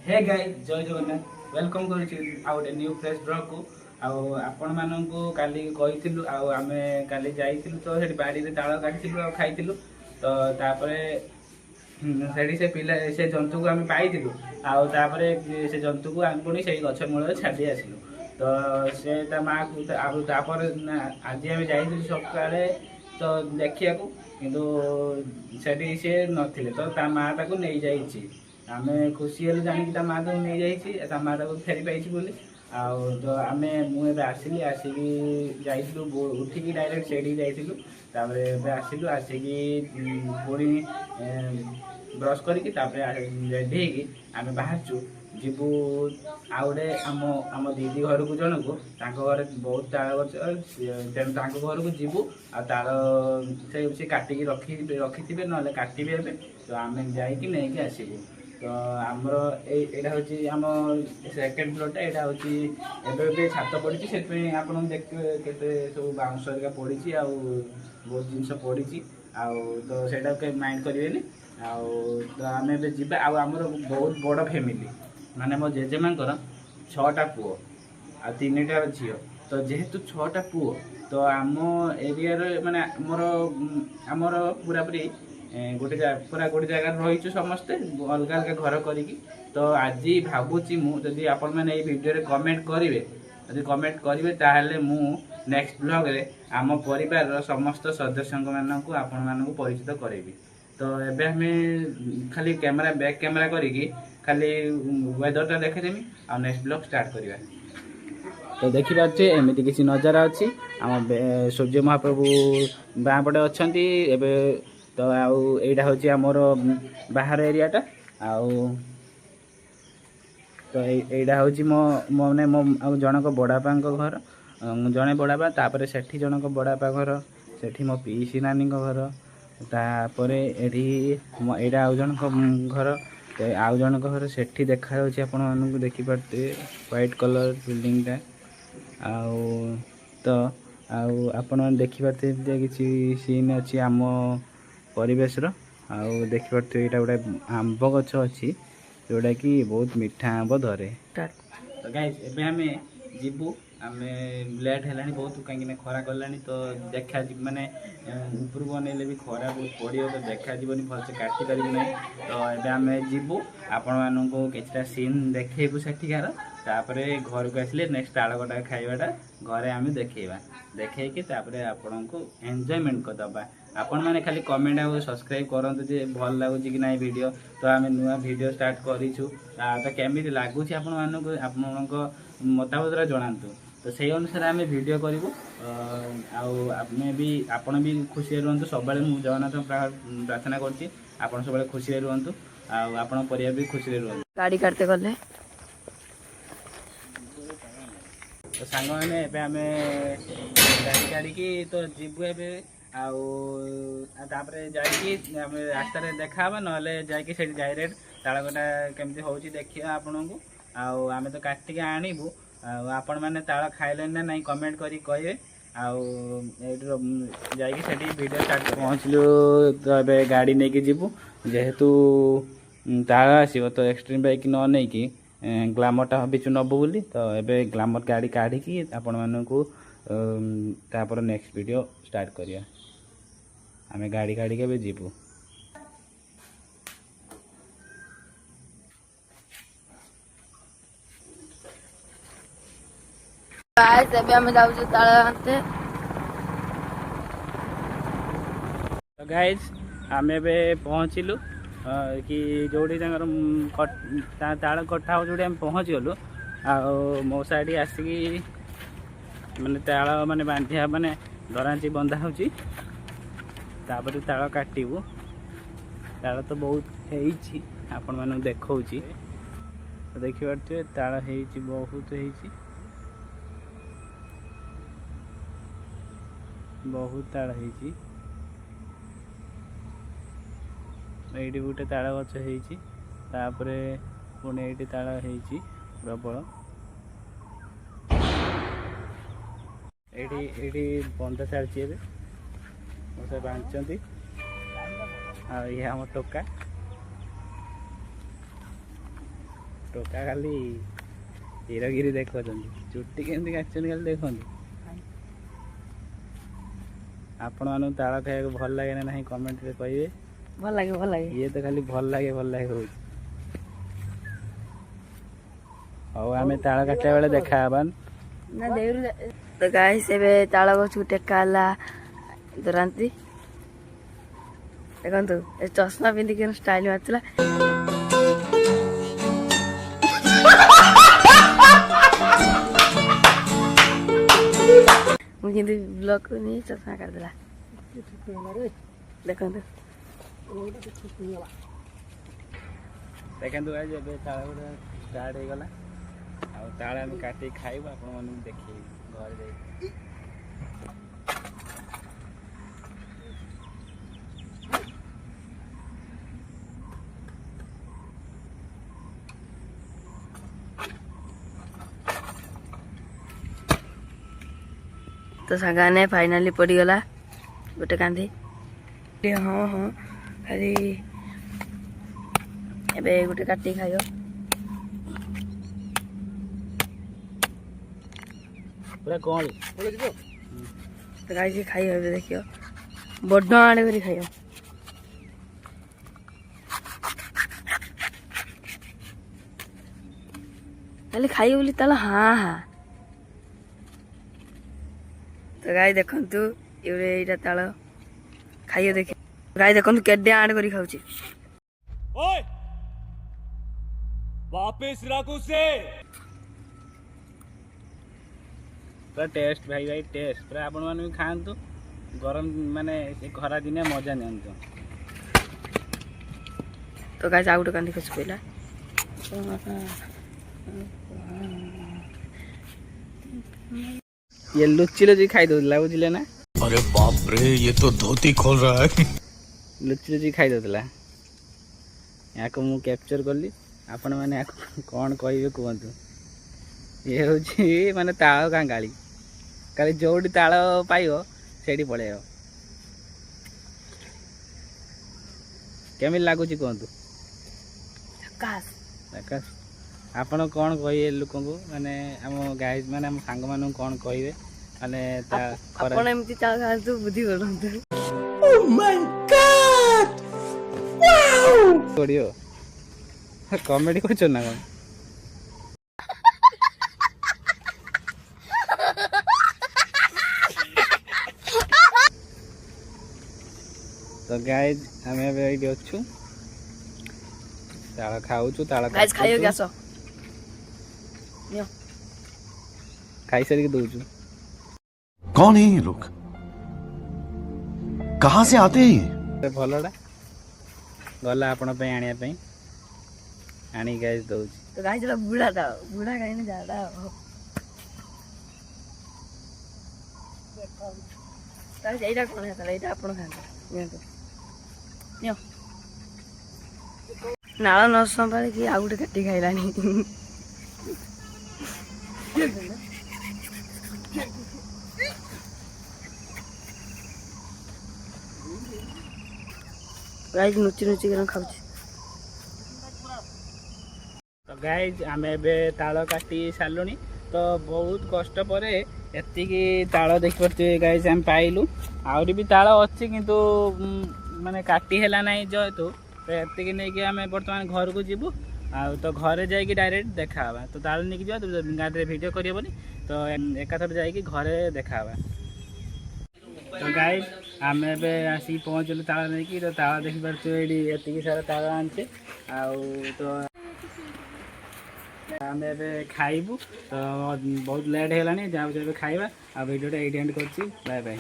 Hey guys जय Jagannath welcome करुछि आउ गोटे न्यू फ्रेश ब्लॉग को आपण माननकु काली कहिथिलु आमे काली जाइथिलु तो सेठी बाड़ी रे ताळ काटिथिलु खाइथिलु तो तापरे सेठी से पिला से जंतु को आमे पाइथिलु तापरे से जंतु को आमे पुणी सेही गछ मूल छाडी आसिलु तो से ता मा को तापर आज आमे जाइथिलु सकाळे तो देखिया को किंतु सेठी से नथिले तो ता मा ताको नै जाइछि आमे खुशी हेलु जानी ता मा ताको नै जाइछि ता मा ताको फेरी पाइछि बोली तो आमे मु एबे आसिली आसिकी जाइथिलु उठिकी डायरेक्ट सेठी जाइथिलु तापरे एबे आसिलु आसिकी पुणी ब्रश करिकी तापरे रेडी हेकी आमे बाहरचु जीवु आउ गोटे आम दीदी घर को जन को घर बहुत ताल गछ तेणु घर को जीवु ताल से काटिकी रखी ना काटे तो आम जाकि आसबू तो आमर यहाँ हूँ आम सेकेंड फ्लोर टा यहाँ हूँ एवं छात पड़ी से आपन देखिए केते सब बाउंस पड़ी बहुत जिनस पड़ी तो से माइंड करेंगे तो आम आमर बहुत बड़ फैमिली माने मो जेजेमा 6टा पुओ आ 3टा झील तो जेहेतु 6टा पुओ तो आम एरिया माने आमर पूरा पूरी गोटे पूरा गोटे जगह रही समस्ते अलग अलग घर करी तो आज भावुची मुझे आपण मैंने वीडियो कमेंट करेंगे यदि कमेंट करेंगे ताहले मु नेक्स्ट ब्लॉग रे आम परिवार समस्त सदस्य मानक आपण मानक परिचित करेबी तो एबे हमें खाली कैमरा बैक कैमरा करी खाली वेदर टा देखेदेमी आ नेक्स्ट ब्लॉग स्टार्ट करिवा तो देखि पाछे एमिति किसी नजारा अछि आम सूर्य महाप्रभु बाँ पटे अछंती एबे तो आउ एटा होछि हमर बाहर एरिया टा आउ तो एटा होछि मो माने मो जनक बड़ापांक घर जने बड़ापा तापरे सेठी जनक बड़ापा घर सेठी मो पीसी नानी घर तापरे एठी एटा आउ जनक घर आउ जन घर सेठी देखा आपण मानक देखि पारते व्हाइट कलर बिल्डिंग टा आउ तो आउ आपण देखि पारते किछि सीन अछि आम परिवेश रो आउ देखि पारते एटा गोटे आंब गछ अछि जोटा कि बहुत मीठा आंब धरे तो गाइस एबे हमें जीवु आमे लेट हेलानी बहुत कहीं खरा गलानी तो देखा माने ऊपर को अनेले भी खरा बहुत पड़ो तो देखा जीवनी भलसे काटी पारि ना तो ये आम जीवु आपण मानू किछटा सीन देखु सेठिकार तापरे घर को आसिले नेक्स्ट ताड़गटा खाइबाटा घरे आम देखा देखी आपण को एंजॉयमेंट करदबा आपण मैंने खाली कमेंट आ सब्सक्राइब करंतु जे भल लगुच कि ना वीडियो तो आम नुआ वीडियो स्टार्ट करूँ तो केमी लगुच आपण मतामत जनातु तो से अनुसार आम वीडियो करूँ आपण भी खुशी रुहतु सब जगन्नाथ प्रार्थना करती आप सब खुशी रुहतु आपण परिवार भी खुशी रुहतु गाड़ी काटते गले तो सांग मैंने गाड़ी काढ़ी तो जीवु ए तापर जाकि रास्त देखा ना जाकि डायरेक्ट ताड़गटा केमती हो देखिए आपण को आम तो काटिक आणबू आपण मैंने ताड़ खाइले ना नहीं कमेंट करी कहे जाकि वीडियो स्टार्ट पहुँचलु तो ये गाड़ी नहीं जीवु जेहेतु ताड़ आसो तो एक्सट्रीम बाइक न नहीं कि ग्लामरटा भाविचु नबु बोली तो ये ग्लामर गाड़ी काढ़ी आपण मानू तापर नेक्स्ट वीडियो स्टार्ट करिया आमे गाड़ी काढ़ी के जीवु गाइस एबे हम जाउ ताळ आनते तो गाइस आमे बे पहुँचलु कि जोड़ी ताड़ कटा हो जोड़ी हम पहुँच गलु मो साइड आसिकी माने ताड़ माने बांधिया माने दरांची बंधा होची तापर ताड़ काटिबू ताड़ तो बहुत हेइची आपण मानू देखौची तो देखि पारते ताड़ हेइची बहुत हेइची बहुत ताड़ हेइची एठी गोटे ताड़ गछ हेइची तापरे पुणे एठी ताड़ हेइची प्रबल एठी बंधा चलची एबे मसे बांधचंती आ ये हम टोका ଟୋକା ଖାଲି ହିରୋଗିରି ଦେଖାଉଛନ୍ତି। ଚୁଟି କେମିତି କାଟୁଛନ୍ତି ଖାଲି ଦେଖନ୍ତୁ। ଆପଣମାନଙ୍କୁ ତାଳ ଖାଇବାକୁ ଭଲ ଲାଗେ ନା ନାହିଁ କମେଣ୍ଟରେ କହିବେ। ଭଲ ଲାଗେ ଭଲ ଲାଗେ। ଇଏ ତ ଖାଲି ଭଲ ଲାଗେ କହୁଛି। ହଉ ଆମେ ତାଳ କାଟିଲା ବେଳେ ଦେଖା ହେବା। ନା ଦେଉରୁ ତ ଗାଇସ୍ ଏବେ ତାଳ ଗଛକୁ ଟେକା ହେଲା ଦରାନ୍ତି। ଦେଖନ୍ତୁ ଏ ଚଷମା ପିନ୍ଧିକି ଷ୍ଟାଇଲ ମାରିଥିଲା। ମୁଁ କିନ୍ତୁ ବ୍ଲକ୍ ନେଇ ଚଷମା କାଟିଦେଲା। ଦେଖନ୍ତୁ ଦେଖନ୍ତୁ ଗାଇସ୍ ଏବେ ତାଳ ଗୋଟେ ଷ୍ଟାର୍ଟ ହେଇଗଲା। ଆଉ ତାଳ ଆମେ କାଟିକି ଖାଇବୁ, ଆପଣମାନଙ୍କୁ ଦେଖେଇବୁ ଘରେ ଯାଇକି। ତ ସାଙ୍ଗମାନେ ଫାଇନାଲି ପଡ଼ିଗଲା ଗୋଟେ କାନ୍ଧି। ହଁ ହଁ ଖାଲି ଏବେ ଗୋଟେ କାଟିକି ଖାଇବ। ପୁରା କଣ ତ ଗାଇକି ଖାଇବ ଏବେ ଦେଖିବ ବଡ଼ ଆଣେ କରି ଖାଇବ। ଖାଲି ଖାଇବ ବୋଲି ତାହେଲେ ହଁ ହଁ। ତ ଗାଈ ଦେଖନ୍ତୁ ଏବେ ଏଇଟା ତାଳ ଖାଇବ ଦେଖ। ଗାଈ ଦେଖନ୍ତୁ କେଡେ ଆଣେ କରି ଖାଉଛି। ओए वापस रखो से ପୁରା ଟେଷ୍ଟ ଭାଇ ଟେଷ୍ଟ ପୁରା। ଆପଣମାନେ ବି ଖାଆନ୍ତୁ, ଗରମ ମାନେ ସେ ଖରା ଦିନେ ମଜା ନିଅନ୍ତୁ। ତ ଗାଈ ଆଉ ଗୋଟେ କାନ୍ଦି ଖସି ପଇଲା। ଇଏ ଲୁଚି ଲୁଚି ଖାଇ ଦଉଥିଲା ବୁଝିଲେ ନା। अरे बाप रे ये तो धोती खोल रहा है। ଲୁଚି ଲୁଚି ଖାଇ ଦଉଥିଲା। ୟାକୁ ମୁଁ କ୍ୟାପଚର କଲି। ଆପଣମାନେ ୟାକୁ କ'ଣ କହିବେ କୁହନ୍ତୁ। ଇଏ ହେଉଛି ମାନେ ତାଳ କାଙ୍ଗାଳି। କାଲି ଯେଉଁଠି ତାଳ ପାଇବ ସେଇଠି ପଳେଇବ। କେମିତି ଲାଗୁଛି କୁହନ୍ତୁ। ଆପଣ କ'ଣ କହିବେ ଲୋକଙ୍କୁ, ମାନେ ଆମ ଗାଇଜ୍ ମାନେ ଆମ ସାଙ୍ଗମାନଙ୍କୁ କ'ଣ କହିବେ, ମାନେ ତା ଆପଣ ଏମିତି ତାଳ ଖାଆନ୍ତୁ, ବୁଦ୍ଧି କରନ୍ତୁ। ପଡ଼ିବ କମେଡି କରୁଛ ନା କ'ଣ? ତ ଗାଇଜ୍ ଆମେ ଏବେ ଏଇଠି ଅଛୁ, ତାଳ ଖାଉଛୁ, ତାଳ ଖାଇବାକୁ ଆସ। ଖାଇସାରିକି ଦଉଛୁ। कौन है ये लोग? कहां से आते हैं ये? ଭଲଟା ଗଲା ଆପଣ ପାଇଁ ଆଣିବା ପାଇଁ, ଆଣିକି ଗାଇଜ୍ ଦଉଛି। ତ ଗାଈ ସେଟା ବୁଢାଟା ବୁଢା ଖାଇନି ଯାଟା ଏଇଟା କ'ଣ ହେଇଥିଲା? ଏଇଟା ଆପଣ ଖାଆନ୍ତୁ, ନିଅନ୍ତୁ ନିଅ। ନାଳ ନ ସମ୍ଭାଳିକି ଆଉ ଗୋଟେ କାଟି ଖାଇଲାଣି। ଗାଈ ନୁଚି ନୁଚି ଖାଉଛି। ତ ଗାଇଜ୍ ଆମେ ଏବେ ତାଳ କାଟି ସାରିଲୁଣି। ତ ବହୁତ କଷ୍ଟ ପରେ ଏତିକି ତାଳ ଦେଖିପାରୁଥିବେ ଗାଇଜ୍ ଆମେ ପାଇଲୁ। ଆହୁରି ବି ତାଳ ଅଛି କିନ୍ତୁ ମାନେ କାଟି ହେଲା ନାହିଁ ଯେହେତୁ, ତ ଏତିକି ନେଇକି ଆମେ ବର୍ତ୍ତମାନ ଘରକୁ ଯିବୁ। ଆଉ ତ ଘରେ ଯାଇକି ଡାଇରେକ୍ଟ ଦେଖାହେବା। ତ ତାଳ ନେଇକି ଯିବା, ଗାଡ଼ିରେ ଭିଡ଼ିଓ କରିହେବନି, ତ ଏକାଥରେ ଯାଇକି ଘରେ ଦେଖାହେବା। ତ ଗାଇଜ୍ ଆମେ ଏବେ ଆସିକି ପହଞ୍ଚିଲୁ ତାଳ ନେଇକି। ତ ତାଳ ଦେଖିପାରୁଥିବେ ଏଇଠି ଏତିକି ସାରା ତାଳ ଆଣିଛେ। ଆଉ ତ ଆମେ ଏବେ ଖାଇବୁ। ତ ବହୁତ ଲେଟ୍ ହେଇଗଲାଣି, ଯାଉଛୁ ଏବେ ଖାଇବା। ଆଉ ଭିଡ଼ିଓଟା ଏଇଠି ଏଣ୍ଡ କରୁଛି। Bye bye.